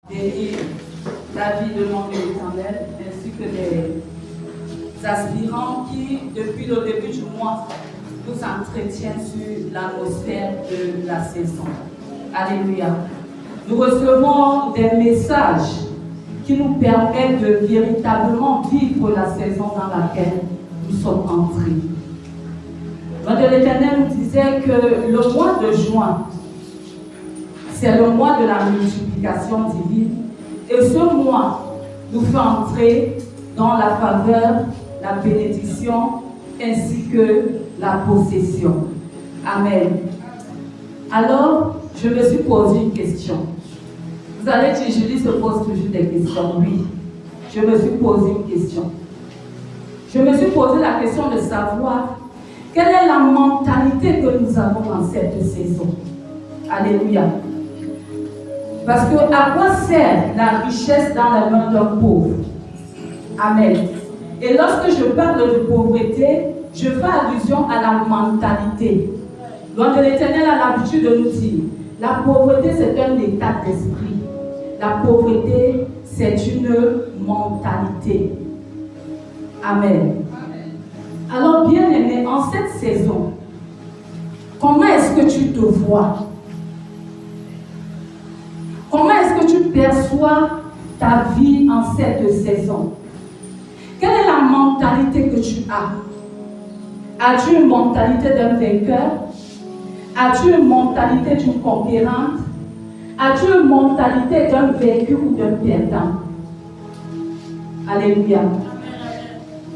Bénir la vie de nom de l'Éternel, ainsi que les aspirants qui, depuis le début du mois, nous entretiennent sur l'atmosphère de la saison. Alléluia. Nous recevons des messages qui nous permettent de véritablement vivre la saison dans laquelle nous sommes entrés. L'Ange de l'Éternel nous disait que le mois de juin, c'est le mois de la multiplication divine. Et ce mois nous fait entrer dans la faveur, la bénédiction ainsi que la possession. Amen. Alors, je me suis posé une question. Vous allez dire, Julie se pose toujours des questions. Oui, je me suis posé une question. Je me suis posé la question de savoir quelle est la mentalité que nous avons dans cette saison. Alléluia. Parce que à quoi sert la richesse dans la main d'un pauvre? Amen. Et lorsque je parle de pauvreté, je fais allusion à la mentalité. L'Ange de l'Éternel a l'habitude de nous dire, la pauvreté c'est un état d'esprit. La pauvreté c'est une mentalité. Amen. Alors bien aimé, en cette saison, comment est-ce que tu te vois? Comment est-ce que tu perçois ta vie en cette saison? Quelle est la mentalité que tu as? As-tu une mentalité d'un vainqueur? As-tu une mentalité d'une conquérante? As-tu une mentalité d'un vaincu ou d'un perdant? Alléluia.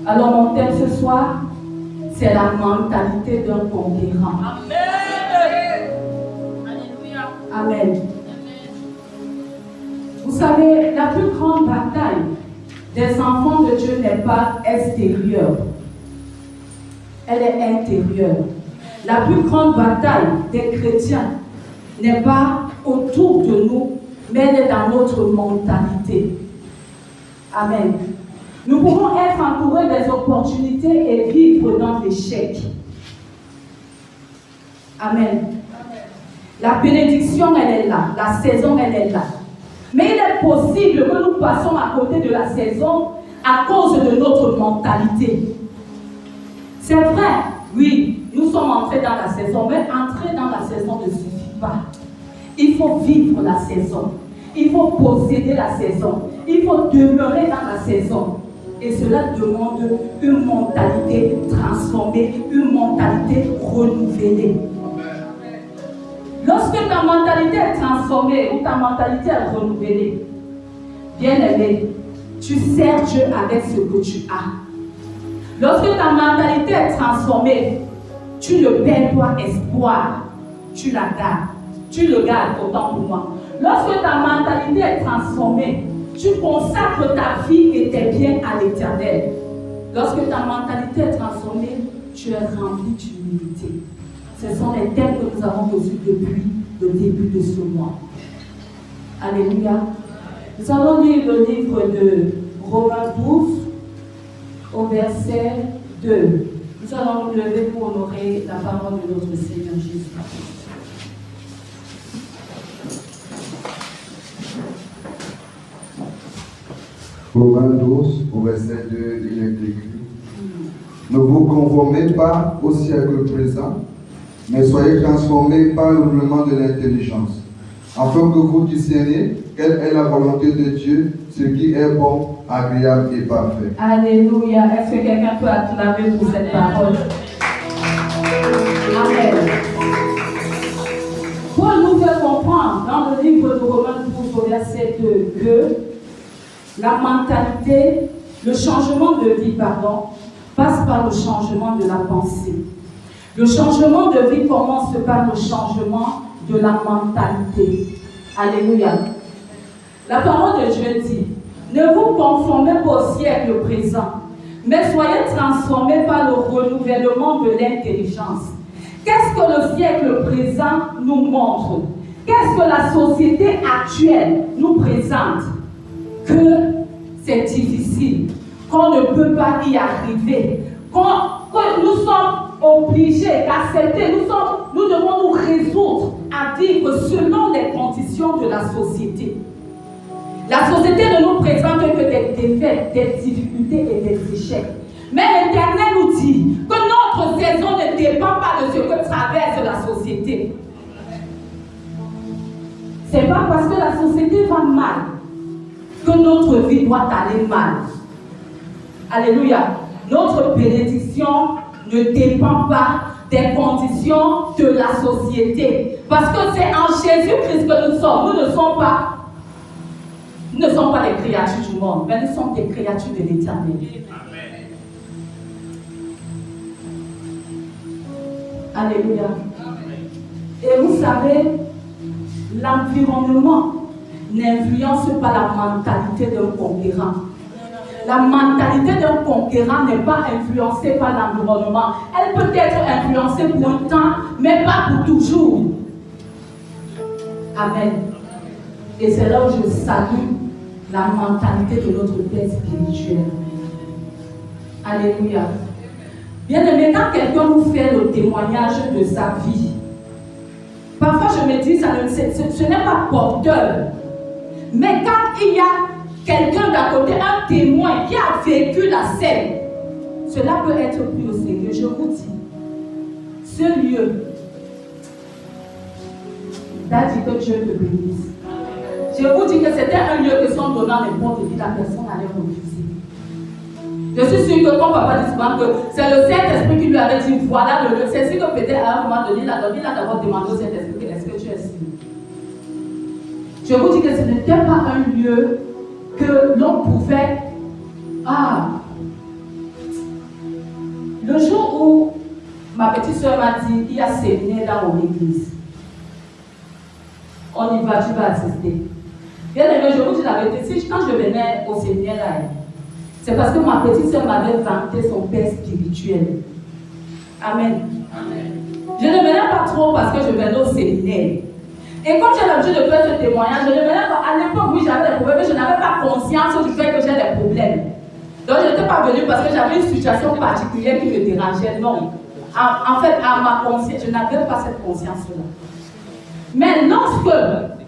Alors mon thème ce soir, c'est la mentalité d'un conquérant. Amen. Alléluia. Amen. Vous savez, la plus grande bataille des enfants de Dieu n'est pas extérieure. Elle est intérieure. La plus grande bataille des chrétiens n'est pas autour de nous, mais elle est dans notre mentalité. Amen. Nous pouvons être entourés des opportunités et vivre dans l'échec. Amen. La bénédiction, elle est là. La saison, elle est là. Mais il est possible que nous passions à côté de la saison à cause de notre mentalité. C'est vrai, oui, nous sommes entrés dans la saison, mais entrer dans la saison ne suffit pas. Il faut vivre la saison. Il faut posséder la saison. Il faut demeurer dans la saison. Et cela demande une mentalité transformée, une mentalité renouvelée. Lorsque ta mentalité est transformée ou ta mentalité est renouvelée, bien aimé, tu sers Dieu avec ce que tu as. Lorsque ta mentalité est transformée, tu ne perds pas espoir, tu la gardes. Tu le gardes autant pour moi. Lorsque ta mentalité est transformée, tu consacres ta vie et tes biens à l'Éternel. Lorsque ta mentalité est transformée, tu es rempli d'humilité. Ce sont les thèmes que nous avons reçus depuis le début de ce mois. Alléluia. Nous allons lire le livre de Romains 12 au verset 2. Nous allons nous lever pour honorer la parole de notre Seigneur Jésus-Christ. Romains 12 au verset 2, il est écrit: Ne vous conformez pas au siècle présent, mais soyez transformés par le renouvellement de l'intelligence, afin que vous discerniez quelle est la volonté de Dieu, ce qui est bon, agréable et parfait. Alléluia. Est-ce que quelqu'un peut acclamer pour cette parole? Amen. Paul nous fait comprendre dans le livre de Romains 12 au verset 2 que la mentalité, le changement de vie, passe par le changement de la pensée. Le changement de vie commence par le changement de la mentalité. Alléluia. La parole de Dieu dit, ne vous conformez pas au siècle présent, mais soyez transformés par le renouvellement de l'intelligence. Qu'est-ce que le siècle présent nous montre? Qu'est-ce que la société actuelle nous présente? Que c'est difficile, qu'on ne peut pas y arriver, que nous sommes obligés d'accepter, nous devons nous résoudre à vivre selon les conditions de la société. nous présente que des défaites, des difficultés et des échecs. Mais l'Éternel nous dit que notre saison ne dépend pas de ce que traverse la société. Ce n'est pas parce que la société va mal que notre vie doit aller mal. Alléluia. Notre bénédiction ne dépend pas des conditions de la société. Parce que c'est en Jésus-Christ que nous sommes. Nous ne sommes pas des créatures du monde, mais nous sommes des créatures de l'Éternel. Alléluia. Et vous savez, l'environnement n'influence pas la mentalité d'un conquérant. La mentalité d'un conquérant n'est pas influencée par l'environnement. Elle peut être influencée pour un temps, mais pas pour toujours. Amen. Et c'est là où je salue la mentalité de notre Père spirituel. Alléluia. Bien aimé, quand quelqu'un nous fait le témoignage de sa vie, parfois je me dis, ce n'est pas porteur. Mais quand il y a quelqu'un d'à côté, un témoin qui a vécu la scène, cela peut être pris au sérieux. Je vous dis, ce lieu, t'as dit que Dieu te bénisse. Je vous dis que c'était un lieu que sans donnant n'importe qui, la personne allait refuser. Je suis sûre que comme papa dit souvent que c'est le Saint-Esprit qui lui avait dit voilà le lieu. C'est sûr que peut-être à un moment donné, il a d'abord demandé au Saint-Esprit est-ce que tu es sûr. Je vous dis que ce n'était pas un lieu que l'on pouvait. Le jour où ma petite soeur m'a dit il y a séminaire dans mon église, on y va, tu vas assister. Bien aimé, je vous dis la vérité, quand je venais au séminaire là, c'est parce que ma petite soeur m'avait vanté son père spirituel. Amen. Amen. Je ne venais pas trop parce que je venais au séminaire. Et comme j'ai l'habitude de faire ce témoignage, je ne venais pas. À l'époque, oui, j'avais des problèmes, mais je n'avais pas conscience du fait que j'ai des problèmes. Donc, je n'étais pas venue parce que j'avais une situation particulière qui me dérangeait. Non. En fait, à ma conscience, je n'avais pas cette conscience-là. Mais lorsque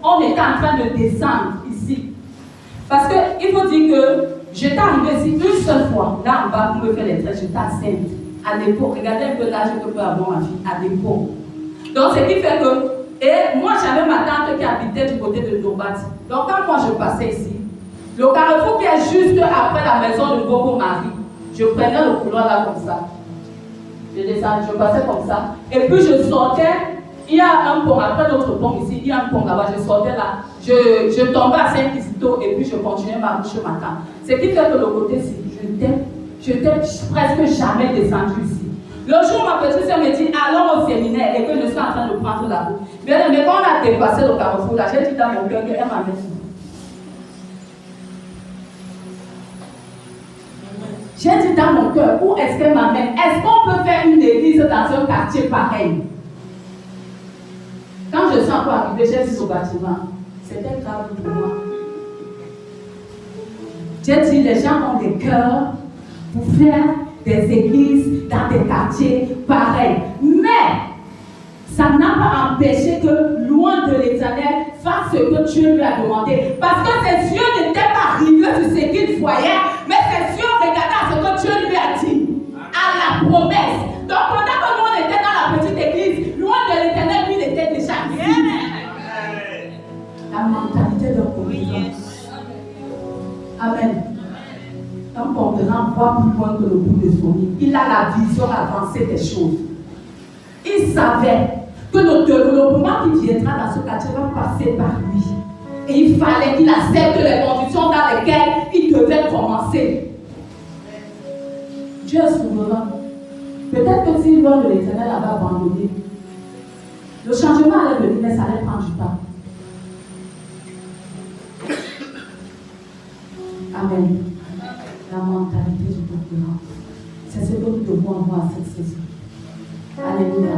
on était en train de descendre ici, parce qu'il faut dire que j'étais arrivée ici une seule fois, là en bas, pour me faire les traits, j'étais enceinte. À l'époque, regardez un peu l'âge que peut avoir ma fille, à l'époque. Donc, ce qui fait que, et moi j'avais ma tante qui habitait du côté de Dobat. Donc, quand moi je passais ici, le carrefour qui est juste après la maison de Bobo Marie, je prenais le couloir là comme ça. Je descendais, je passais comme ça. Et puis je sortais. Il y a un pont, après notre pont ici, il y a un pont là-bas, je sortais là, je tombais à Saint-Isidore et puis je continuais ma bouche matin. Ce qui fait que le côté-ci, je n'étais presque jamais descendu ici. Le jour où ma petite soeur me dit, allons au séminaire et que je suis en train de prendre la route. Bien, mais quand on a dépassé le carrefour là, j'ai dit dans mon cœur qu'elle m'amène. J'ai dit dans mon cœur, où est-ce qu'elle m'amène? Est-ce qu'on peut faire une église dans un quartier pareil? Quand je suis encore arrivée, j'ai dit au bâtiment, c'était grave pour moi. J'ai dit, les gens ont des cœurs pour faire des églises dans des quartiers pareils. Mais, ça n'a pas empêché que, loin de l'Éternel, fasse ce que Dieu lui a demandé. Parce que ses yeux n'étaient pas rivés sur ce qu'il voyait, mais ses yeux regardaient à ce que Dieu lui a dit, à la promesse. Donc, pendant que nous on était dans la petite église, loin de l'Éternel, lui, il était déjà ici. La mentalité d'un conquérant. Amen. Un conquérant voit plus loin que le bout de son nez. Il a la vision avancée des choses. Il savait que le développement qui viendra dans ce quartier va passer par lui. Et il fallait qu'il accepte les conditions dans lesquelles il devait commencer. Dieu est souverain. Peut-être que si l'homme de l'Éternel avait abandonné, le changement allait venir, mais ça allait prendre du temps. Amen. La mentalité du conquérant. C'est ce que nous devons avoir à cette saison. Alléluia.